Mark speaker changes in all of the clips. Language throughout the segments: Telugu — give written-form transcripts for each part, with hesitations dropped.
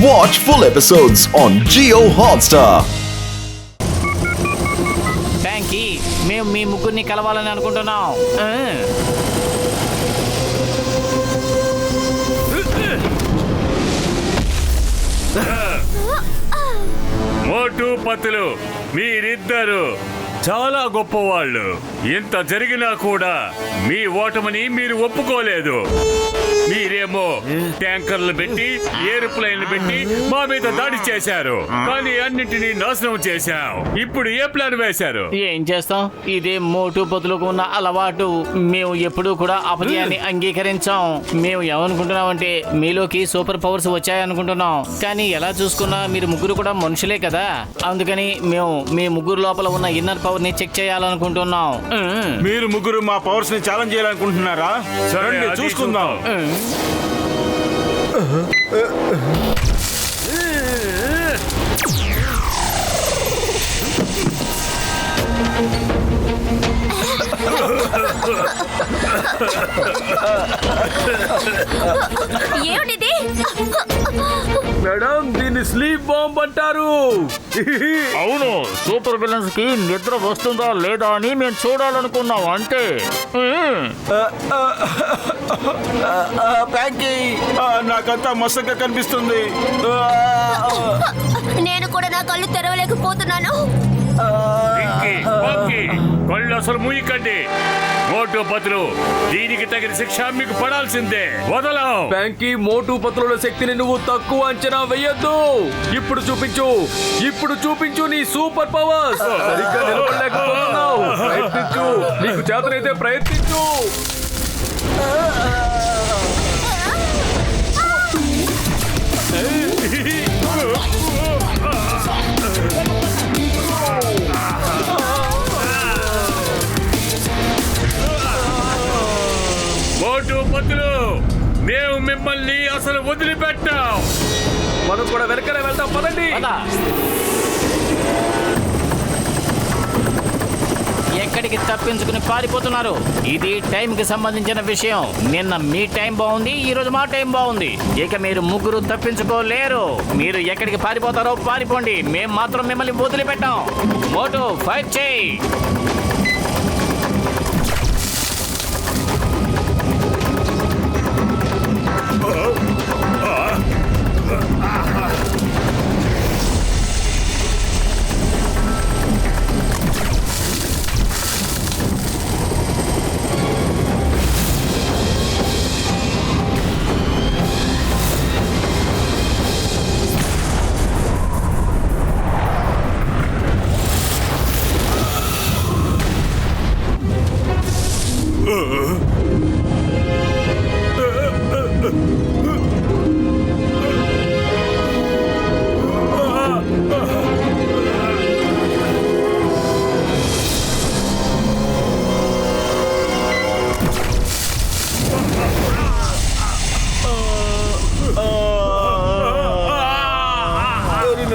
Speaker 1: Watch full episodes on Jio Hotstar.
Speaker 2: Thank you. మేము మీ ముగ్గురిని కలవాలని అనుకుంటున్నాం.
Speaker 3: మోటు పతులు మీరిద్దరు చాలా గొప్పవాళ్ళు. ఇంత జరిగినా కూడా మీ ఓటమిని మీరు ఒప్పుకోలేదు. మీరేమో ట్యాంకర్లు పెట్టి ఏరోప్లేన్లు పెట్టి మా మీద దాడి చేశారు, కానీ అన్నింటినీ నాశనం చేశాం. ఇప్పుడు ఏ ప్లాన్ వేశారు?
Speaker 2: ఏం చేస్తాం, ఇదే మోటు పొతులకు ఉన్న అలవాటు. మేము ఎప్పుడూ కూడా అపజయాన్ని అంగీకరించాం. మేము ఏమనుకుంటున్నామంటే మీలోకి సూపర్ పవర్స్ వచ్చాయనుకుంటున్నాం, కానీ ఎలా చూసుకున్నా మీరు ముగ్గురు కూడా మనుషులే కదా. అందుకని మేము మీ ముగ్గురు లోపల ఉన్న ఇన్నర్ పవర్ ని చెక్ చేయాలనుకుంటున్నాం.
Speaker 4: మీరు ముగ్గురు మా పవర్స్ ని ఛాలెంజ్ చేయాలనుకుంటున్నారా?
Speaker 3: సరే,
Speaker 4: చూసుకుందాం.
Speaker 5: ఏమిటిది?
Speaker 6: మేడం, దీన్ని స్లీప్ బాంబ్ అంటారు.
Speaker 2: అవును, సూపర్ విలన్స్ కి నిద్ర వస్తుందా లేదా అని మేము చూడాలనుకున్నాం అంతే.
Speaker 4: ప్యాంకీ, నాకంతా మసగ్గా కనిపిస్తుంది.
Speaker 5: నేను కూడా నా కళ్ళు తెరవలేకపోతున్నాను.
Speaker 3: కళ్ళు అసలు మూయకండి. మోటు పతులు, దీనికి తగిన శిక్ష మీకు పడాల్సిందే. వదలం.
Speaker 6: బ్యాంకీ, మోటు పత్రుల శక్తిని నువ్వు తక్కువ అంచనా వేయొద్దు. ఇప్పుడు చూపించు నీ సూపర్ పవర్స్. సరిగ్గా నిలబడలేకపోతున్నావు. ప్రయత్నించు, నీకు చేతనైతే ప్రయత్నించు.
Speaker 3: మోటు పతులు, మేము మిమ్మల్ని అసలు వదిలిపెట్టాం.
Speaker 6: మనం కూడా వెనకనే వెళ్తాం, పదండి.
Speaker 2: ఎక్కడికి తప్పించుకుని పారిపోతున్నారు? ఇది టైం కి సంబంధించిన విషయం. నిన్న మీ టైం బాగుంది, ఈ రోజు మా టైం బాగుంది. ఇక మీరు ముగ్గురు తప్పించుకోలేరు. మీరు ఎక్కడికి పారిపోతారో పారిపోండి, మేము మాత్రం మిమ్మల్ని వదిలిపెట్టాం. మోటు, ఫైట్ చేయి.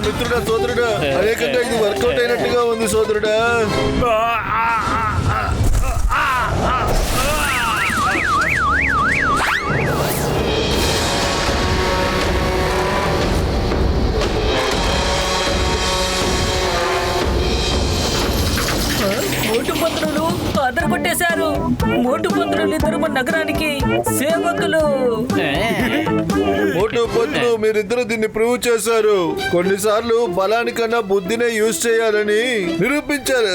Speaker 4: మిత్రుడా, సోదరుడా, అనేకంగా ఇది వర్కౌట్ అయినట్టుగా ఉంది సోదరుడా.
Speaker 7: మోటు పత్రులు అదరగొట్టేశారు. మోటు పత్రులు ఇద్దరు మన నగరానికి సేవకులు.
Speaker 4: మోటు పత్రులు, మీరిద్దరు దీన్ని ప్రూవ్ చేశారు. కొన్నిసార్లు బలానికన్నా బుద్ధినే యూజ్ చేయాలని నిరూపించారు.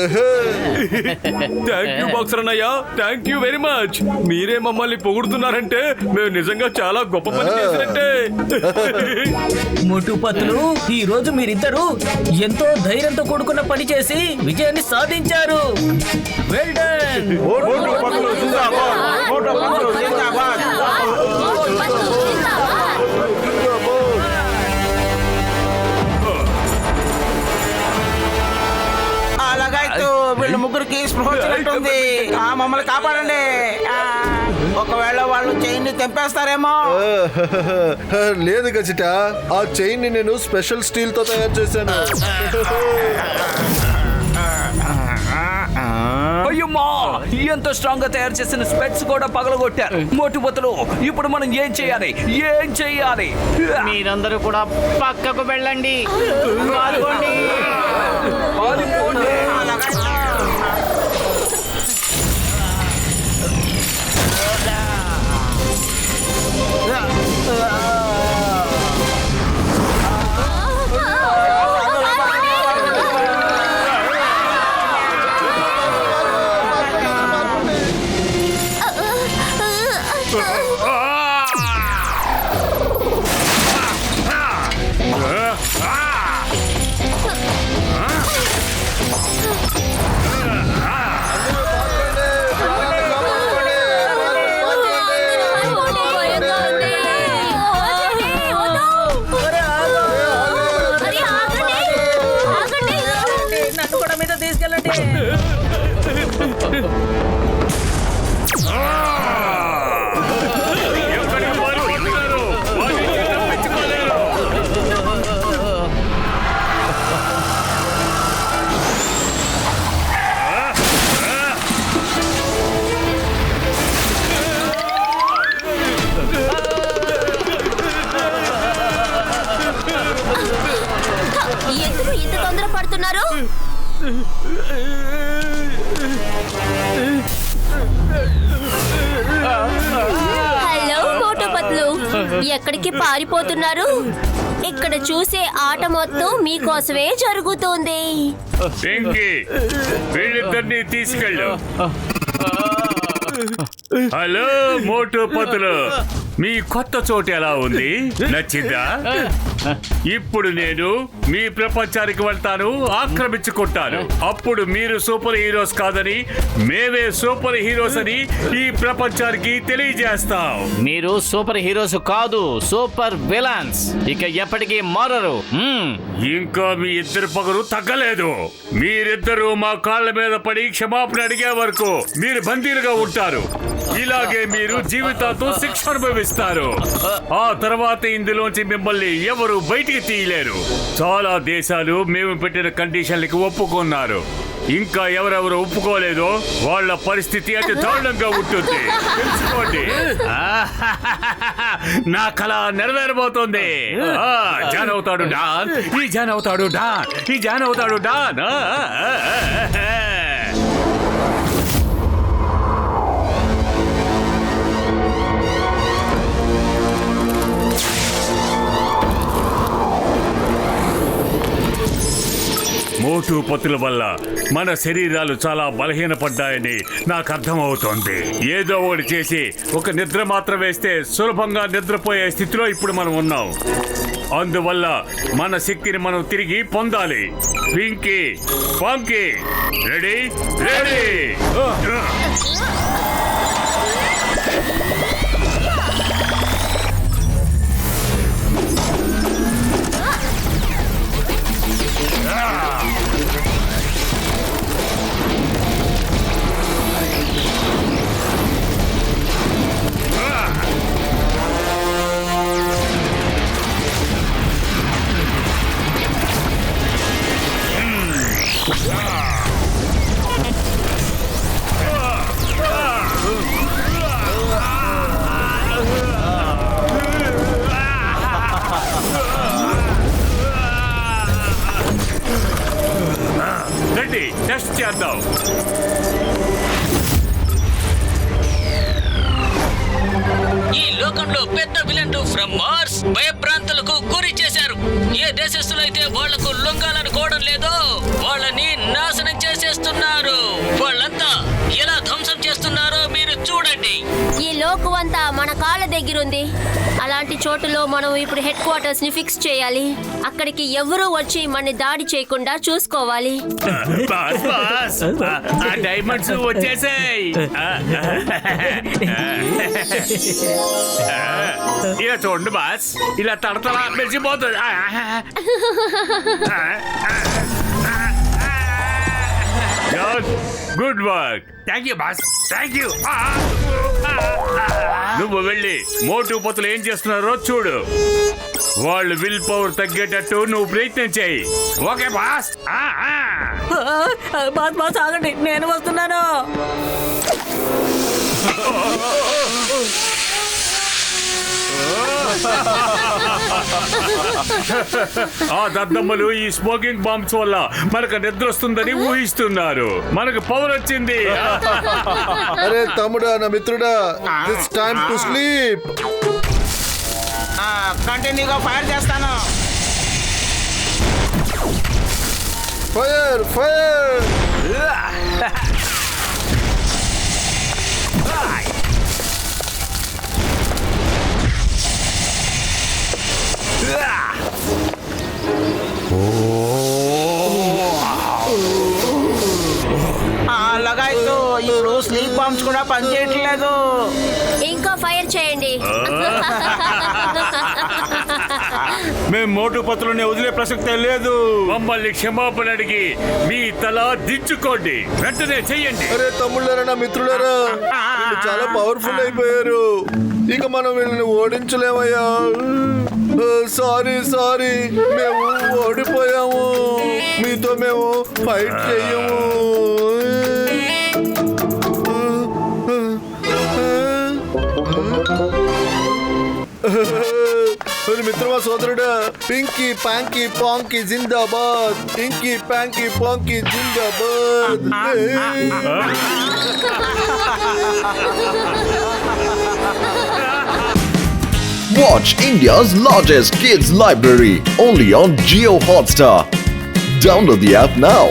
Speaker 6: థ్యాంక్ యూ బాక్సర్ అన్నయ్య, థ్యాంక్ యూ వెరీ మచ్. మీరే మమ్మల్ని పొగుడుతున్నారంటే మేము నిజంగా చాలా గొప్ప పని చేసినట్టే.
Speaker 7: మోటు పత్రులు, ఈ రోజు మీరిద్దరు ఎంతో ధైర్యంతో కూడుకున్న పని చేసి విజయాన్ని సాధించారు. Well done.
Speaker 4: మోటు పత్రులు జిందాబాద్. మోటు పత్రులు జిందాబాద్.
Speaker 8: అలాగైతే వీళ్ళు ముగ్గురికి స్పృహ వచ్చినట్టుంది. మమ్మల్ని కాపాడండి. ఒకవేళ వాళ్ళు చైన్ ని తెంపేస్తారేమో.
Speaker 4: లేదు గజిట, ఆ చైన్ ని నేను స్పెషల్ స్టీల్ తో తయారు చేశాను.
Speaker 9: అయ్యమ్మా, ఎంత స్ట్రాంగ్ గా తయారు చేసిన స్పెట్స్ కూడా పగలగొట్టారు. మోటుపతులు, ఇప్పుడు మనం ఏం చేయాలి?
Speaker 2: మీరందరూ కూడా పక్కకు వెళ్ళండి. పాల్గొండి.
Speaker 9: పారిపోండి.
Speaker 7: నన్ను కూడా మీద తీసుకెళ్ళండి.
Speaker 3: ఎక్కడికి పారిపోతున్నారు? వాళ్ళని తప్పించుకోలేరు.
Speaker 5: ఎందుకు ఇంత తొందర పడుతున్నారు? హలో మోటుపత్లు, ఎక్కడికి పారిపోతున్నారు? ఇక్కడ చూసే ఆట మొత్తం మీకోసమే జరుగుతుంది.
Speaker 3: వెంకీ, వీళ్ళిద్దరిని తీసుకెళ్ళు. హలో మోటు పతులు, మీ కొత్త చోటు ఎలా ఉంది? నచ్చిందా? ఇప్పుడు నేను మీ ప్రపంచానికి వెళ్తాను, ఆక్రమించుకుంటాను. అప్పుడు మీరు సూపర్ హీరోస్ కాదని, మేమే సూపర్ హీరోస్ అని ఈ ప్రపంచానికి తెలియజేస్తాం.
Speaker 2: మీరు సూపర్ హీరోస్ కాదు, సూపర్ విలన్స్. ఇక ఎప్పటికీ మారరు.
Speaker 3: ఇంకా మీ ఇద్దరు పగరు తగ్గలేదు. మీరిద్దరూ మా కాళ్ళ మీద పడి క్షమాపణ అడిగే వరకు మీరు బందీలుగా ఉంటారు. ఇలాగే మీరు జీవితాంతం శిక్ష అనుభవిస్తారు. ఆ తర్వాత ఇందులోంచి మిమ్మల్ని ఎవరు బయటికి తీయలేరు. చాలా దేశాలు మేము పెట్టిన కండిషన్లకి ఒప్పుకున్నారు. ఇంకా ఎవరెవరు ఒప్పుకోలేదో వాళ్ళ పరిస్థితి అతి దారుణంగా ఉంటుంది, తెలుసుకోండి. నా కళ నెరవేరబోతోంది. జాన్ అవుతాడు డాన్, ఈ జాన్ అవుతాడు డాన్, ఈ జాన్ అవుతాడు డాన్. మోటు పతుల వల్ల మన శరీరాలు చాలా బలహీనపడ్డాయని నాకు అర్థమవుతోంది. ఏదో ఒకటి చేసి ఒక నిద్ర మాత్రం వేస్తే సులభంగా నిద్రపోయే స్థితిలో ఇప్పుడు మనం ఉన్నాం. అందువల్ల మన శక్తిని మనం తిరిగి పొందాలి. Pinky, ponky, ready? రెడీ! రండి, టెస్ట్ చేద్దాం.
Speaker 7: ఈ లోకంలో పెద్ద విలన్లు ఫ్రమ్ మార్స్ భయభ్రాంతులకు గురి చేశారు. ఏ దేశస్తులు అయితే వాళ్లకు లొంగాలనుకోవడం లేదో వాళ్ళని నాశనం చేసేస్తున్నారు. వాళ్ళంతా ఎలా ధ్వంసం చేస్తున్నారో మీరు చూడండి.
Speaker 5: ఈ లోకం అంతా మన కాళ్ళ దగ్గరుంది. అలాంటి చోటులో మనం ఇప్పుడు హెడ్ క్వార్టర్స్ ని ఫిక్స్ చేయాలి. అక్కడికి ఎవరూ వచ్చి మన దాడి చేయకుండా చూసుకోవాలి.
Speaker 3: బాస్, బాస్, ఆ డైమండ్స్ వచ్చేసాయి. ఇలా చూడండి బాస్, ఇలా తడతలా మెరిసిపోతుంది. John, good work. Thank you boss, thank you. నువ్వు వెళ్ళి మోటు పతులు ఏం చేస్తున్నారో చూడు. వాళ్ళు విల్ పవర్ తగ్గేటట్టు నువ్వు ప్రయత్నం చేయి. Okay boss.
Speaker 8: బాస్ బాస్ ఆగండి, నేను వస్తున్నాను.
Speaker 3: ఆ దద్దమ్మలు ఈ స్మోకింగ్ బాంబ్స్ వల్ల మనకు నిద్ర వస్తుందని ఊహిస్తున్నారు. మనకు పవర్ వచ్చింది.
Speaker 4: అరే తమ్ముడా, నా మిత్రుడా, ఇట్స్ టైమ్ టు స్లీప్.
Speaker 8: కంటిన్యూగా ఫైర్ చేస్తాను.
Speaker 4: Fire fire.
Speaker 8: అలాగైతే ఇప్పుడు స్లీప్ బాంబ్స్ కూడా పనిచేయట్లేదు.
Speaker 5: ఇంకా ఫైర్ చేయండి.
Speaker 6: మేము మోటు పత్రులని వదిలే ప్రసక్తే లేదు.
Speaker 3: మమ్మల్ని క్షమాపణ అడిగి మీ తల దించుకోండి. వెంటనే చెయ్యండి.
Speaker 4: అరే తమ్ముళ్ళారా, నా మిత్రులారా, వీళ్ళు చాలా పవర్ఫుల్ అయిపోయారు. ఇక మనం వీళ్ళని ఓడించలేమయ్యా. సారీ సారీ, మేము ఓడిపోయాము. మీతో మేము ఫైట్ చెయ్యము. మిత్రమా సోదరుడా, Pinky panky ponky Zindabad. ఇంకీ panky ponky Zindabad.
Speaker 1: Watch India's largest kids library only on Jio Hotstar. Download the app now.